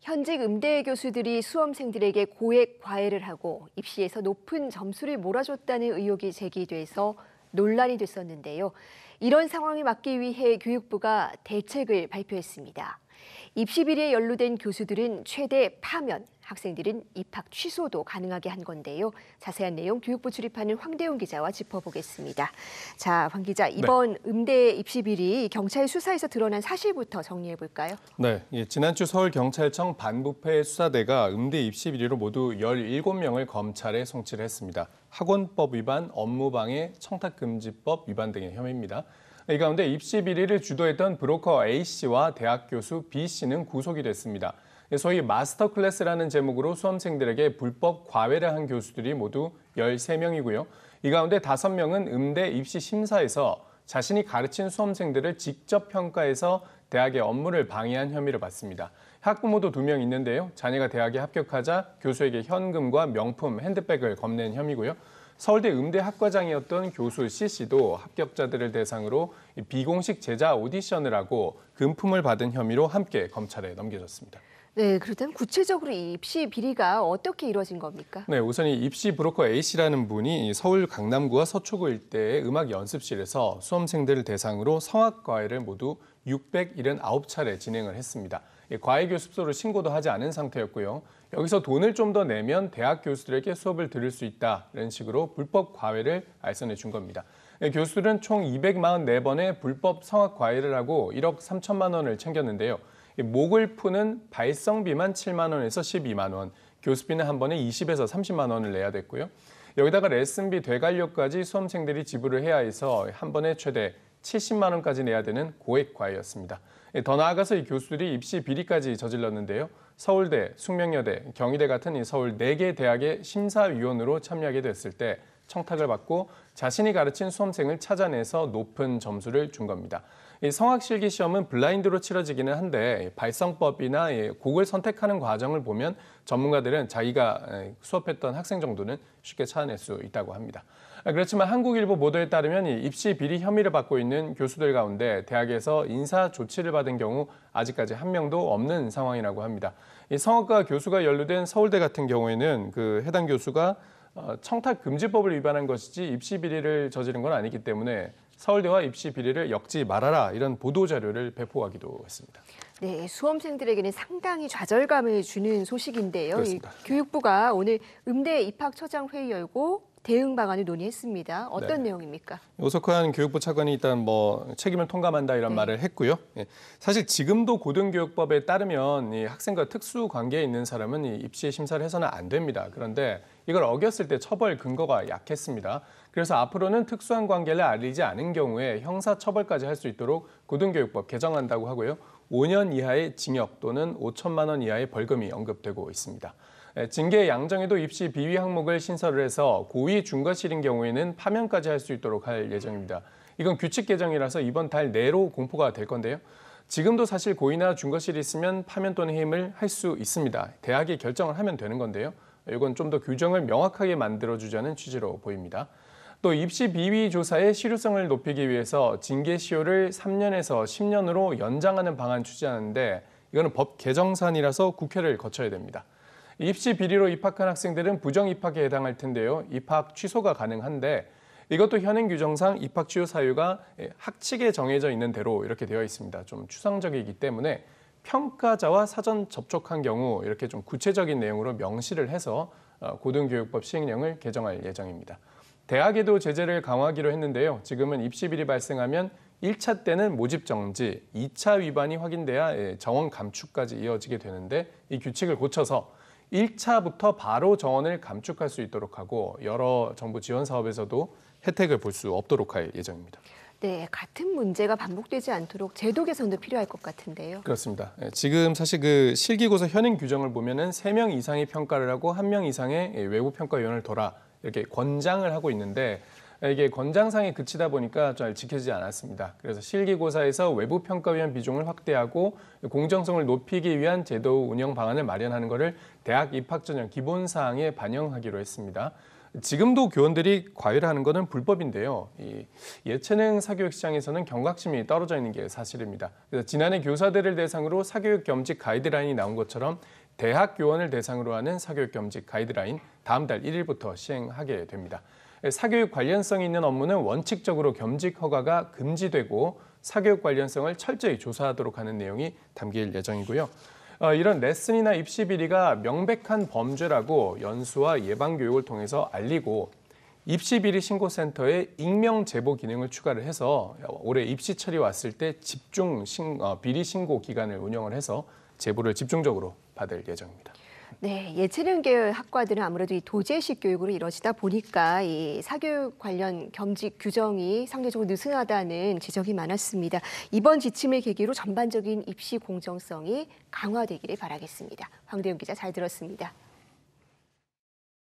현직 음대 교수들이 수험생들에게 고액 과외를 하고 입시에서 높은 점수를 몰아줬다는 의혹이 제기돼서 논란이 됐었는데요. 이런 상황을 막기 위해 교육부가 대책을 발표했습니다. 입시 비리에 연루된 교수들은 최대 파면, 학생들은 입학 취소도 가능하게 한 건데요. 자세한 내용 교육부 출입하는 황대훈 기자와 짚어보겠습니다. 자, 황 기자, 이번 음대 입시 비리 경찰 수사에서 드러난 사실부터 정리해 볼까요? 네, 지난주 서울경찰청 반부패 수사대가 음대 입시 비리로 모두 17명을 검찰에 송치를 했습니다. 학원법 위반, 업무방해, 청탁금지법 위반 등의 혐의입니다. 이 가운데 입시 비리를 주도했던 브로커 A씨와 대학 교수 B씨는 구속이 됐습니다. 소위 마스터 클래스라는 제목으로 수험생들에게 불법 과외를 한 교수들이 모두 13명이고요. 이 가운데 5명은 음대 입시 심사에서 자신이 가르친 수험생들을 직접 평가해서 대학의 업무를 방해한 혐의를 받습니다. 학부모도 2명 있는데요. 자녀가 대학에 합격하자 교수에게 현금과 명품, 핸드백을 건넨 혐의고요. 서울대 음대 학과장이었던 교수 C씨도 합격자들을 대상으로 비공식 제자 오디션을 하고 금품을 받은 혐의로 함께 검찰에 넘겨졌습니다. 네, 그렇다면 구체적으로 이 입시 비리가 어떻게 이루어진 겁니까? 네, 우선 이 입시 브로커 A씨라는 분이 서울 강남구와 서초구 일대의 음악 연습실에서 수험생들을 대상으로 성악 과외를 모두 679차례 진행을 했습니다. 과외 교습소로 신고도 하지 않은 상태였고요. 여기서 돈을 좀 더 내면 대학 교수들에게 수업을 들을 수 있다, 이런 식으로 불법 과외를 알선해 준 겁니다. 교수들은 총 244번의 불법 성악 과외를 하고 1억 3천만 원을 챙겼는데요. 목을 푸는 발성비만 7만 원에서 12만 원, 교수비는 한 번에 20에서 30만 원을 내야 됐고요. 여기다가 레슨비, 되관료까지 수험생들이 지불을 해야 해서 한 번에 최대 70만 원까지 내야 되는 고액 과외였습니다. 더 나아가서 이 교수들이 입시 비리까지 저질렀는데요. 서울대, 숙명여대, 경희대 같은 이 서울 4개 대학의 심사위원으로 참여하게 됐을 때 청탁을 받고 자신이 가르친 수험생을 찾아내서 높은 점수를 준 겁니다. 이 성악실기 시험은 블라인드로 치러지기는 한데 발성법이나 곡을 선택하는 과정을 보면 전문가들은 자기가 수업했던 학생 정도는 쉽게 찾아낼 수 있다고 합니다. 그렇지만 한국일보 보도에 따르면 이 입시 비리 혐의를 받고 있는 교수들 가운데 대학에서 인사 조치를 받은 경우 아직까지 한 명도 없는 상황이라고 합니다. 이 성악과 교수가 연루된 서울대 같은 경우에는 그 해당 교수가 청탁금지법을 위반한 것이지 입시 비리를 저지른 건 아니기 때문에 서울대와 입시 비리를 엮지 말아라, 이런 보도 자료를 배포하기도 했습니다. 네, 수험생들에게는 상당히 좌절감을 주는 소식인데요. 그렇습니다. 교육부가 오늘 음대 입학처장 회의 열고 대응 방안을 논의했습니다. 어떤 내용입니까? 오석환 교육부 차관이 일단 책임을 통감한다, 이런 말을 했고요. 사실 지금도 고등교육법에 따르면 이 학생과 특수 관계에 있는 사람은 이 입시 심사를 해서는 안 됩니다. 그런데 이걸 어겼을 때 처벌 근거가 약했습니다. 그래서 앞으로는 특수한 관계를 알리지 않은 경우에 형사 처벌까지 할 수 있도록 고등교육법 개정한다고 하고요. 5년 이하의 징역 또는 5천만 원 이하의 벌금이 언급되고 있습니다. 징계 양정에도 입시 비위 항목을 신설을 해서 고의 중과실인 경우에는 파면까지 할 수 있도록 할 예정입니다. 이건 규칙 개정이라서 이번 달 내로 공포가 될 건데요. 지금도 사실 고의나 중과실이 있으면 파면 또는 해임을 할 수 있습니다. 대학이 결정을 하면 되는 건데요. 이건 좀 더 규정을 명확하게 만들어주자는 취지로 보입니다. 또 입시 비위 조사의 실효성을 높이기 위해서 징계 시효를 3년에서 10년으로 연장하는 방안 추진하는데 이거는 법 개정사안이라서 국회를 거쳐야 됩니다. 입시 비리로 입학한 학생들은 부정 입학에 해당할 텐데요. 입학 취소가 가능한데 이것도 현행 규정상 입학 취소 사유가 학칙에 정해져 있는 대로 이렇게 되어 있습니다. 좀 추상적이기 때문에 평가자와 사전 접촉한 경우 이렇게 좀 구체적인 내용으로 명시를 해서 고등교육법 시행령을 개정할 예정입니다. 대학에도 제재를 강화하기로 했는데요. 지금은 입시 비리 발생하면 1차 때는 모집 정지, 2차 위반이 확인돼야 정원 감축까지 이어지게 되는데 이 규칙을 고쳐서 1차부터 바로 정원을 감축할 수 있도록 하고 여러 정부 지원 사업에서도 혜택을 볼 수 없도록 할 예정입니다. 네, 같은 문제가 반복되지 않도록 제도 개선도 필요할 것 같은데요. 그렇습니다. 지금 사실 그 실기고사 현행 규정을 보면은 3명 이상의 평가를 하고 1명 이상의 외부 평가위원을 둬라, 이렇게 권장을 하고 있는데 이게 권장상에 그치다 보니까 잘 지켜지지 않았습니다. 그래서 실기고사에서 외부 평가위원 비중을 확대하고 공정성을 높이기 위한 제도 운영 방안을 마련하는 것을 대학 입학 전형 기본 사항에 반영하기로 했습니다. 지금도 교원들이 과외를 하는 것은 불법인데요. 이 예체능 사교육 시장에서는 경각심이 떨어져 있는 게 사실입니다. 그래서 지난해 교사들을 대상으로 사교육 겸직 가이드라인이 나온 것처럼 대학 교원을 대상으로 하는 사교육 겸직 가이드라인 다음 달 1일부터 시행하게 됩니다. 사교육 관련성이 있는 업무는 원칙적으로 겸직 허가가 금지되고 사교육 관련성을 철저히 조사하도록 하는 내용이 담길 예정이고요. 이런 레슨이나 입시 비리가 명백한 범죄라고 연수와 예방 교육을 통해서 알리고 입시 비리 신고센터에 익명 제보 기능을 추가를 해서 올해 입시철이 왔을 때 집중 비리 신고 기간을 운영을 해서 제보를 집중적으로 받을 예정입니다. 네, 예체능 계열 학과들은 아무래도 이 도제식 교육으로 이루어지다 보니까 이 사교육 관련 겸직 규정이 상대적으로 느슨하다는 지적이 많았습니다. 이번 지침을 계기로 전반적인 입시 공정성이 강화되기를 바라겠습니다. 황대윤 기자 잘 들었습니다.